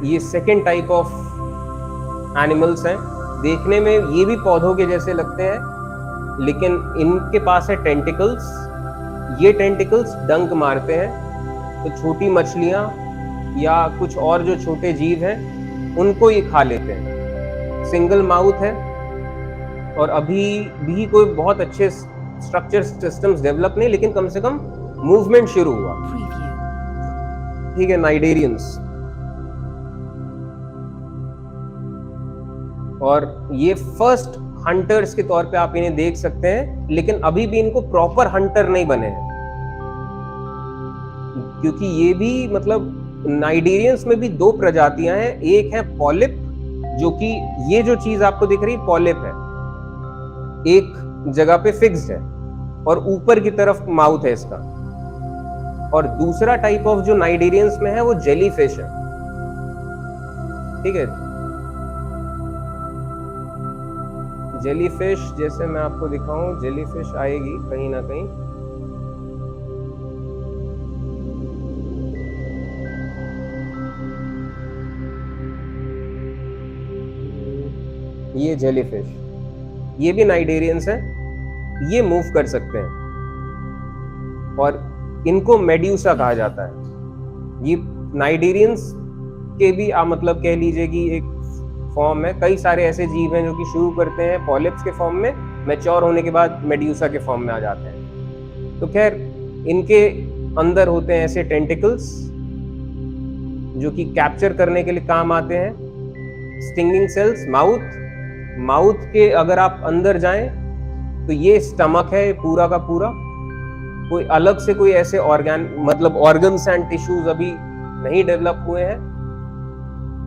ये second type of animals हैं। देखने में ये भी पौधों के जैसे लगते हैं, लेकिन इनके पास है टेंटिकल्स। ये टेंटिकल्स डंक मारते हैं, तो छोटी मछलियाँ या कुछ और जो छोटे जीव हैं उनको ये खा लेते हैं। सिंगल माउथ है, और अभी भी कोई बहुत अच्छे स्ट्रक्चर सिस्टम्स डेवलप नहीं, लेकिन कम से कम मूवमेंट शुरू हुआ। ठीक है, नाइडेरियंस। और ये फर्स्ट हंटर्स के तौर पे आप इन्हें देख सकते हैं, लेकिन अभी भी इनको प्रॉपर हंटर नहीं बने हैं, क्योंकि ये भी मतलब नाइडेरियंस में भी दो प्रजातियां हैं। एक है पॉलिप, जो कि ये जो चीज आपको दिख रही है पॉलिप है, एक जगह पे फिक्स्ड है और ऊपर की तरफ माउथ है इसका। और दूसरा टाइप ऑफ जो नाइडेरियंस में है वो जेलीफिश है। ठीक है, जेलीफिश जैसे मैं आपको दिखाऊं, जेलीफिश आएगी कहीं ना कहीं। ये जेलीफिश, ये भी नाइडेरियंस है, ये मूव कर सकते हैं और इनको मेड्यूसा कहा जाता है। ये नाइडेरियंस के भी मतलब कह लीजिए कि एक फॉर्म है। कई सारे ऐसे जीव हैं जो कि शुरू करते हैं पॉलिप्स के फॉर्म में, मैच्योर होने के बाद मेड्यूसा के फॉर्म में आ जाते हैं। तो खैर, इनके अंदर होते हैं ऐसे टेंटिकल्स जो कि कैप्चर करने के लिए काम आते हैं। स्टिंगिंग सेल्स, माउथ के अगर आप अंदर जाएं तो ये स्टमक है पूरा का पूरा। कोई अलग से कोई ऐसे ऑर्गन्स एंड टिश्यूज अभी नहीं डेवलप हुए हैं।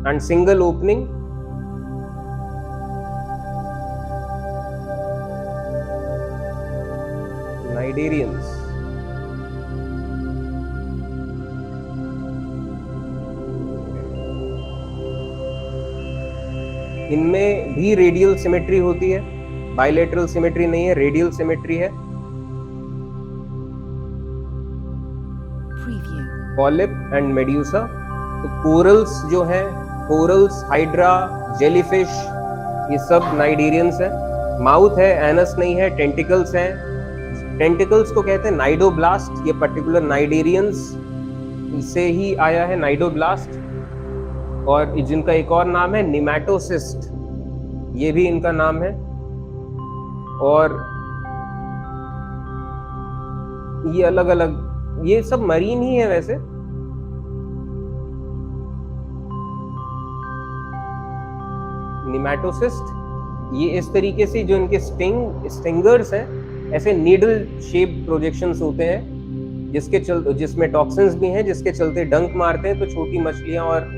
And single opening. नाइडेरियंस इनमें भी रेडियल सिमेट्री होती है, बाइलेटरल सिमेट्री नहीं है, रेडियल सिमेट्री है। Polyp and medusa. तो कोरल्स जो है, कोरल्स, हाइड्रा, जेलीफिश, ये सब नाइडेरियंस है। माउथ है, एनस नहीं है, टेंटिकल्स हैं। टेंटिकल्स को कहते हैं नाइडोब्लास्ट। ये पर्टिकुलर नाइडेरियंस से ही आया है, नाइडोब्लास्ट। और जिनका एक और नाम है निमैटोसिस्ट, ये भी इनका नाम है। और ये अलग अलग, ये सब मरीन ही है वैसे। निमैटोसिस्ट ये इस तरीके से, जो इनके स्टिंगर्स हैं, ऐसे नीडल शेप प्रोजेक्शंस होते हैं, जिसमें टॉक्सिन्स भी हैं, जिसके चलते डंक मारते हैं तो छोटी मछलियां और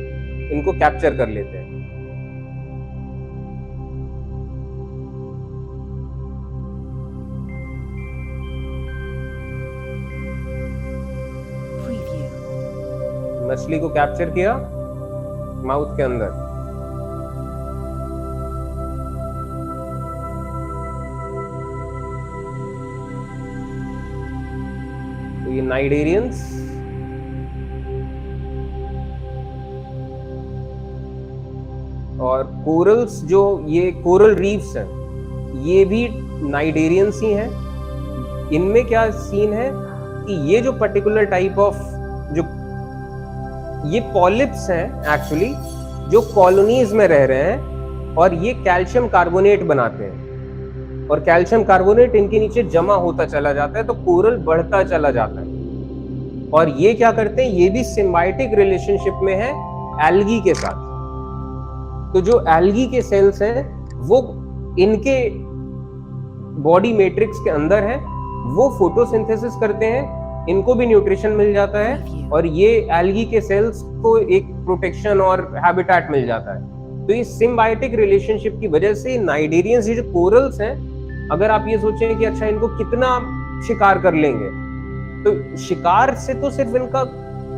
इनको कैप्चर कर लेते हैं। मछली को कैप्चर किया माउथ के अंदर। तो ये नाइडेरियंस। और कोरल्स, जो ये कोरल रीफ्स हैं, ये भी नाइडेरियंस ही हैं। इनमें क्या सीन है कि ये जो पर्टिकुलर टाइप ऑफ, जो ये पॉलिप्स हैं एक्चुअली, जो कॉलोनीज में रह रहे हैं, और ये कैल्शियम कार्बोनेट बनाते हैं, और कैल्शियम कार्बोनेट इनके नीचे जमा होता चला जाता है, तो कोरल बढ़ता चला जाता है। और ये क्या करते हैं, ये भी सिम्बायोटिक रिलेशनशिप में है एल्गी के साथ। तो जो एल्गी के सेल्स हैं वो इनके बॉडी मैट्रिक्स के अंदर है, वो फोटोसिंथेसिस करते हैं, इनको भी न्यूट्रिशन मिल जाता है, और ये एल्गी के सेल्स को एक प्रोटेक्शन और हैबिटेट मिल जाता है। तो इस सिम्बायोटिक रिलेशनशिप की वजह से नाइडेरियंस, ये जो कोरल्स हैं, अगर आप ये सोचें कि अच्छा इनको कितना शिकार कर लेंगे, तो शिकार से तो सिर्फ इनका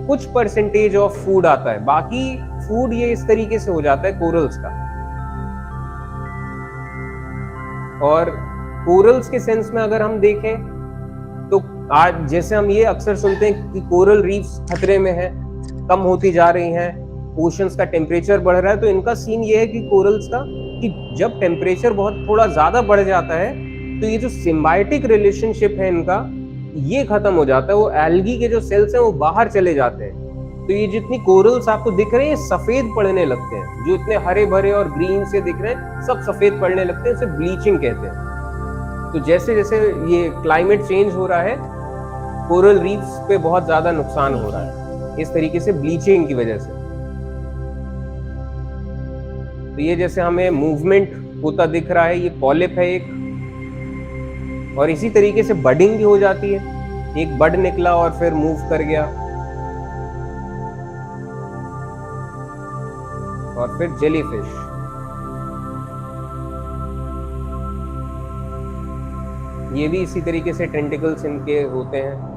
कुछ परसेंटेज ऑफ फूड आता है, बाकी फूड ये इस तरीके से हो जाता है कोरल्स का। और कोरल्स के सेंस में अगर हम देखें तो आज जैसे हम ये अक्सर सुनते हैं कि कोरल रीफ्स खतरे में है, कम होती जा रही हैं, ओशंस का टेम्परेचर बढ़ रहा है, तो इनका सीन ये है कि कोरल्स का कि जब टेम्परेचर बहुत थोड़ा ज्यादा बढ़ जाता है तो ये जो सिम्बायोटिक रिलेशनशिप है इनका, ये खत्म हो जाता है। वो एल्गी के जो सेल्स हैं वो बाहर चले जाते हैं। तो ये जितनी कोरल्स आपको दिख रहे हैं ये सफेद पड़ने लगते हैं, जो इतने हरे भरे और ग्रीन से दिख रहे हैं सब सफेद पड़ने लगते हैं, इसे ब्लीचिंग कहते हैं। तो जैसे जैसे ये क्लाइमेट चेंज हो रहा है, कोरल रीफ्स पे बहुत ज्यादा नुकसान हो रहा है इस तरीके से ब्लीचिंग की वजह से। तो ये जैसे हमें मूवमेंट होता दिख रहा है, ये पॉलिप है एक, और इसी तरीके से बडिंग भी हो जाती है, एक बड निकला और फिर मूव कर गया, और फिर जेलीफिश। ये भी इसी तरीके से टेंटिकल्स इनके होते हैं।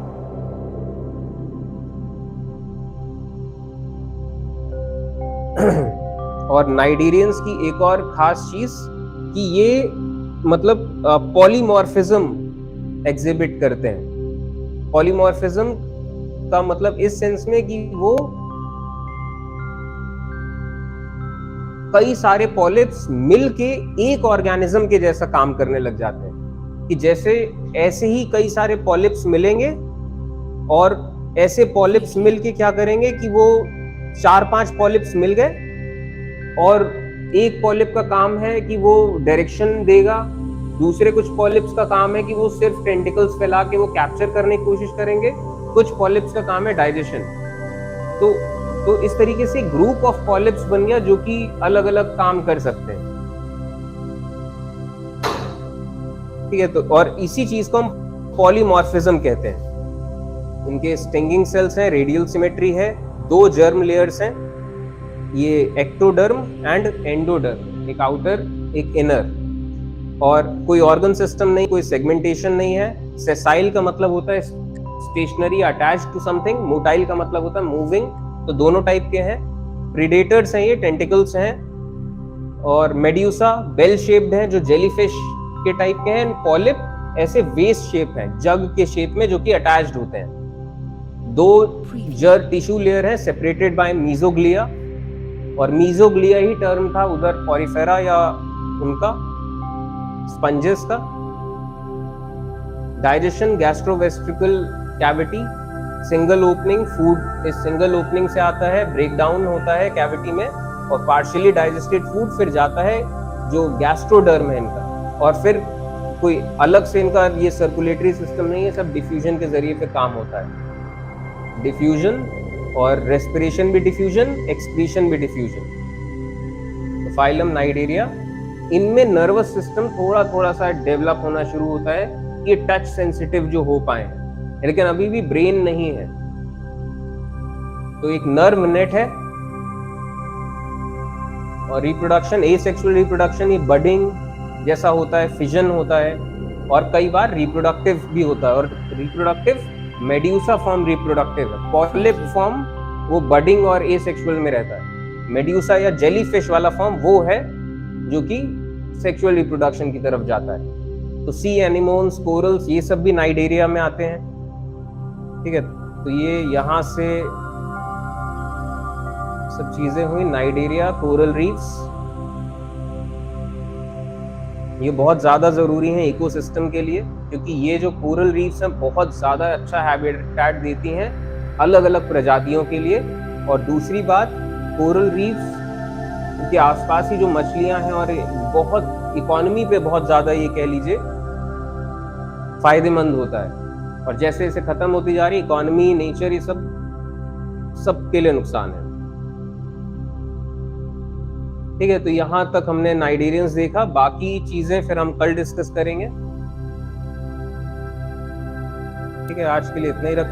और नाइडेरियंस की एक और खास चीज कि ये मतलब पॉलीमॉर्फिज्म एग्जिबिट करते हैं। पॉलीमॉर्फिज्म का मतलब इस सेंस में कि वो कई सारे पॉलिप्स मिलके एक ऑर्गेनिज्म के जैसा काम करने लग जाते हैं, कि जैसे ऐसे ही कई सारे पॉलिप्स मिलेंगे और ऐसे पॉलिप्स मिलके क्या करेंगे कि वो 4-5 पॉलिप्स मिल गए और एक पॉलिप का काम है कि वो डायरेक्शन देगा, दूसरे कुछ पॉलिप्स का काम है कि वो सिर्फ टेंटिकल्स फैला के वो कैप्चर करने की कोशिश करेंगे, कुछ पॉलिप्स का काम है डाइजेशन। तो इस तरीके से ग्रुप ऑफ पॉलिप्स बन गया जो कि अलग अलग काम कर सकते हैं। ठीक है, तो और इसी चीज को हम पॉलीमॉर्फिज्म कहते हैं। इनके स्टिंगिंग सेल्स हैं, रेडियल सिमेट्री है, 2 जर्म लेयर्स हैं, ये एक्टोडर्म एंड एंडोडर्म, एक आउटर एक इनर, और कोई ऑर्गन सिस्टम नहीं, कोई सेगमेंटेशन नहीं है। सेसाइल का मतलब होता है stationary, attached to something, motile का मतलब होता है मूविंग, तो दोनों टाइप के हैं। प्रीडेटर्स हैं, ये टेंटिकल्स हैं, और मेड्यूसा बेल शेप्ड है जो जेलीफिश के टाइप के हैं। पॉलिप ऐसे वेस्ट शेप है, जग के शेप में, जो कि अटैच्ड होते हैं। 2 जर टिश्यू लेयर है सेपरेटेड बाय मीजोग्लिया, और मीजोग्लिया ही टर्म था उधर पॉरीफेरा या उनका स्पंजेस का। Digestion gastrovascular cavity, single opening, food इस सिंगल ओपनिंग से आता है, ब्रेक डाउन होता है कैविटी में, और पार्शियली डाइजेस्टेड फूड फिर जाता है जो गैस्ट्रोडर्म है इनका, और फिर कोई अलग से इनका ये सर्कुलेटरी सिस्टम नहीं है, सब डिफ्यूजन के जरिए फिर काम होता है। डिफ्यूजन और रेस्पिरेशन भी डिफ्यूजन, एक्सक्रीशन भी डिफ्यूजन। तो फाइलम नाइडेरिया, इनमें नर्वस सिस्टम थोड़ा थोड़ा सा डेवलप होना शुरू होता है, ये टच सेंसिटिव जो हो पाए, लेकिन अभी भी ब्रेन नहीं है। तो एक नर्व नेट है, और रिप्रोडक्शन, एसेक्सुअल रिप्रोडक्शन, ये बडिंग जैसा होता है, फिजन होता है, और कई बार रिप्रोडक्टिव भी होता है। और रिप्रोडक्टिव मेड्यूसा फॉर्म रिप्रोडक्टिव है, पॉलिप फॉर्म वो बडिंग और एसेक्सुअल में रहता है। मेड्यूसा या जेलीफिश वाला फॉर्म वो है जो कि सेक्सुअल रिप्रोडक्शन की तरफ जाता है। तो सी एनिमोन्स, कोरल्स, ये सब भी नाइडेरिया में आते हैं। ठीक है, तो ये यहाँ से सब चीजें हुई, नाइडेरिया, कोरल रीफ्स, ये बहुत ज्यादा जरूरी है इकोसिस्टम के लिए, क्योंकि ये जो कोरल रीफ्स हैं बहुत ज्यादा अच्छा हैबिटेट देती हैं अलग अलग प्रजातियों के लिए। और दूसरी बात, कोरल रीफ्स के आसपास ही जो मछलियां हैं, और बहुत इकोनॉमी पे बहुत ज्यादा ये कह लीजिए फायदेमंद होता है। और जैसे जैसे खत्म होती जा रही इकोनॉमी, नेचर, ये सब के लिए नुकसान है। ठीक है, तो यहां तक हमने नाइडेरियंस देखा, बाकी चीजें फिर हम कल डिस्कस करेंगे। ठीक है, आज के लिए इतना ही रखते हैं।